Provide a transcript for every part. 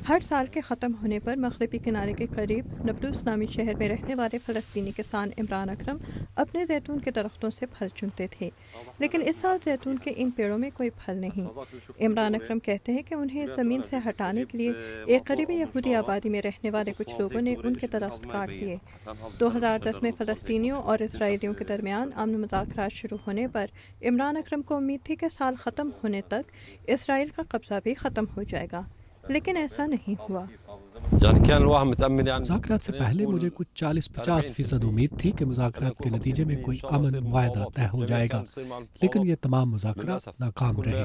हर साल के ख़त्म होने पर मग़रिबी किनारे के करीब नबलूस नामी शहर में रहने वाले फ़लस्तीनी किसान इमरान अकरम अपने जैतून के दरख्तों से फल चुनते थे, लेकिन इस साल जैतून के इन पेड़ों में कोई फल नहीं। इमरान अकरम कहते हैं कि उन्हें ज़मीन से हटाने के लिए एक करीबी यहूदी आबादी में रहने वाले कुछ लोगों ने उनके दरख्त काट दिए। 2010 में फ़लस्तीनियों और इसराइलियों के दरमियान अमन मुज़ाकरात शुरू होने पर इमरान अकरम को उम्मीद थी कि साल ख़त्म होने तक इसराइल का कब्ज़ा भी ख़त्म हो जाएगा, लेकिन ऐसा नहीं हुआ। मुज़ाकरात से पहले मुझे कुछ 40-50% उम्मीद थी कि मुज़ाकरात के नतीजे में कोई अमन मुआहदा तय हो जाएगा, लेकिन ये तमाम मुज़ाकरात नाकाम रहे।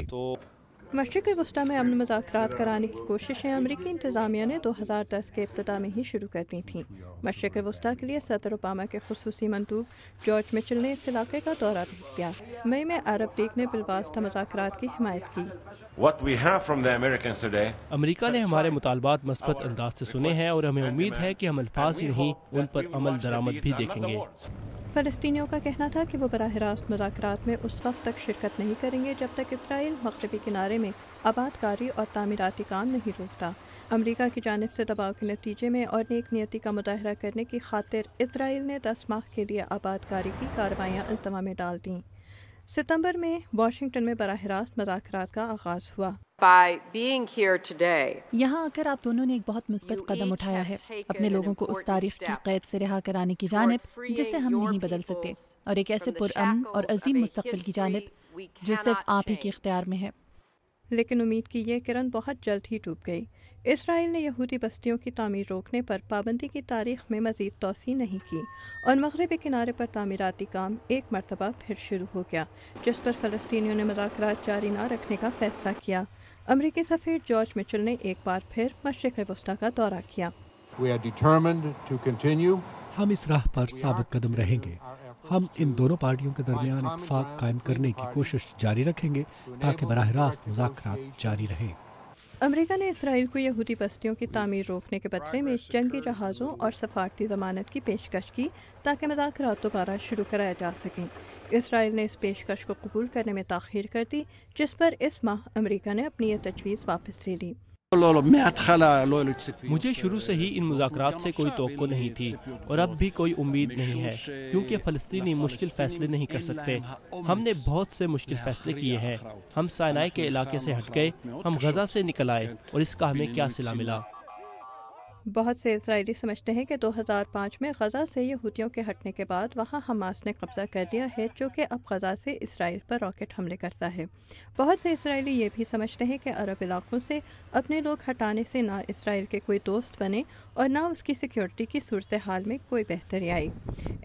मशरिक़ वस्ता में अमन मुज़ाकरात कराने की कोशिशें अमरीकी इंतज़ामिया ने 2010 के इब्तिदा में ही शुरू कर दी थीं। मशरिक़ वस्ता के लिए सदर ओबामा के ख़ुसूसी मंदूब जॉर्ज मिचेल ने इस इलाके का दौरा भी किया। मई में अरब लीग ने बिलवास्ता मुज़ाकरात की हिमायत की। अमेरिका ने हमारे मुतालबात मस्बत अंदाज से सुने हैं और हमें उम्मीद है कि हम अल्फाज ही नहीं, उन पर अमल दरामद भी देखेंगे। फ़लस्तीनियों का कहना था कि वो बराह रास्त मुज़ाकरात में उस वक्त तक शिरकत नहीं करेंगे जब तक इसराइल मग़रिबी किनारे में आबादकारी और तामीराती काम नहीं रोकता। अमेरिका की जानिब से दबाव के नतीजे में और नेक नियति का मुजाहरा करने की खातिर इसराइल ने 10 माह के लिए आबादकारी की कार्रवाइयाँ अल्तवा में डाल दीं। सितंबर में वाशिंगटन में बराह रास्त मुज़ाकरात का आगाज़ हुआ। यहाँ आकर आप दोनों ने एक बहुत मुस्बत कदम उठाया है, अपने लोगों को उस तारीख की कैद से रिहा कराने की जानिब जिसे हम नहीं बदल सकते, और एक ऐसे पुरअमन और अजीम मुस्तक़बिल की जानिब जो सिर्फ आप ही के इख्तियार में है। लेकिन उम्मीद की ये किरण बहुत जल्द ही डूब गई। इसराइल ने यहूदी बस्तियों की तामीर रोकने पर पाबंदी की तारीख में मज़ीद तोसी नहीं की और मग़रिबी किनारे पर तामीराती काम एक मरतबा फिर शुरू हो गया, जिस पर फ़लस्तीनियों ने मुज़ाकरात जारी न रखने का फ़ैसला किया। अमरीकी सफ़ीर जॉर्ज मिचेल ने एक बार फिर मशरिक़ वस्ता का दौरा किया। हम इस राह पर साबित कदम रहेंगे। हम इन दोनों पार्टियों के दरमियान इत्तेफाक कायम करने की कोशिश जारी रखेंगे ताकि बराह रास्त मुज़ाकरात जारी रहे। अमेरिका ने इसराइल को यहूदी बस्तियों की तामीर रोकने के बदले में जंगी जहाज़ों और सफारती ज़मानत की पेशकश की ताकि मुज़ाकरात दोबारा शुरू कराया जा सकें। इसराइल ने इस पेशकश को कबूल करने में ताख़ीर कर दी, जिस पर इस माह अमेरिका ने अपनी यह तजवीज़ वापस ले ली। मुझे शुरू से ही इन मुज़ाकरात से कोई तवक्को नहीं थी और अब भी कोई उम्मीद नहीं है, क्योंकि फ़लस्तीनी मुश्किल फ़ैसले नहीं कर सकते। हमने बहुत से मुश्किल फ़ैसले किए हैं। हम साइनाई के इलाके से हट गए, हम गज़ा से निकल आए, और इसका हमें क्या सिला मिला। बहुत से इजरायली समझते हैं कि 2005 में गज़ा से यहूदियों के हटने के बाद वहां हमास ने कब्ज़ा कर लिया है, जो कि अब गज़ा से इसराइल पर रॉकेट हमले करता है। बहुत से इजरायली ये भी समझते हैं कि अरब इलाकों से अपने लोग हटाने से ना इसराइल के कोई दोस्त बने और ना उसकी सिक्योरिटी की सूरत हाल में कोई बेहतरी आई।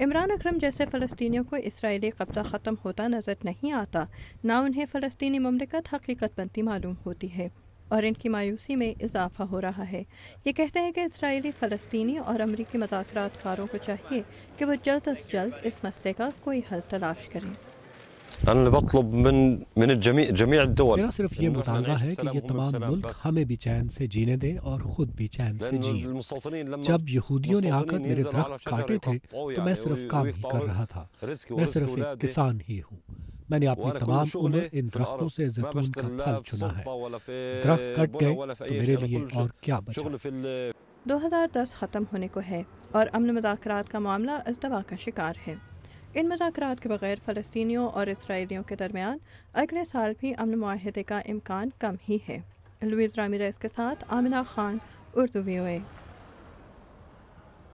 इमरान अकरम जैसे फ़लस्तीनियों को इसराइली कब्ज़ा ख़त्म होता नज़र नहीं आता, ना उन्हें फ़लस्तीनी ममलिकत हकीकत बनती मालूम होती है, और इनकी मायूसी में इजाफा हो रहा है। ये कहते हैं कि इसराइली फ़लस्तीनी और अमरीकी मुज़ाकरातकारों को चाहिए कि वो जल्द अज जल्द इस मसले का कोई हल तलाश करें। मेरा सिर्फ ये मुतालबा है कि ये तमाम मुल्क हमें भी चैन से जीने दें और खुद भी चैन से जिएं। जब यहूदियों ने आकर मेरे दरख्त काटे थे तो मैं सिर्फ काम ही कर रहा था। मैं सिर्फ एक किसान ही हूँ। मैंने अपनी तमाम उम्र इन दरख्तों से जैतून का फल चुना है। दरख्त कट गए तो मेरे लिए और क्या बचा। 2010 ख़त्म होने को है और अमन मुज़ाकरात का मामला अल्तवा का शिकार है। इन मुज़ाकरात के बगैर फ़लस्तीनियों और इसराइलियों के दरमियान अगले साल भी अमन मुआहदे का इम्कान कम ही है। लुइस रामिरेज़ के साथ आमिना खान, उर्दू VOA।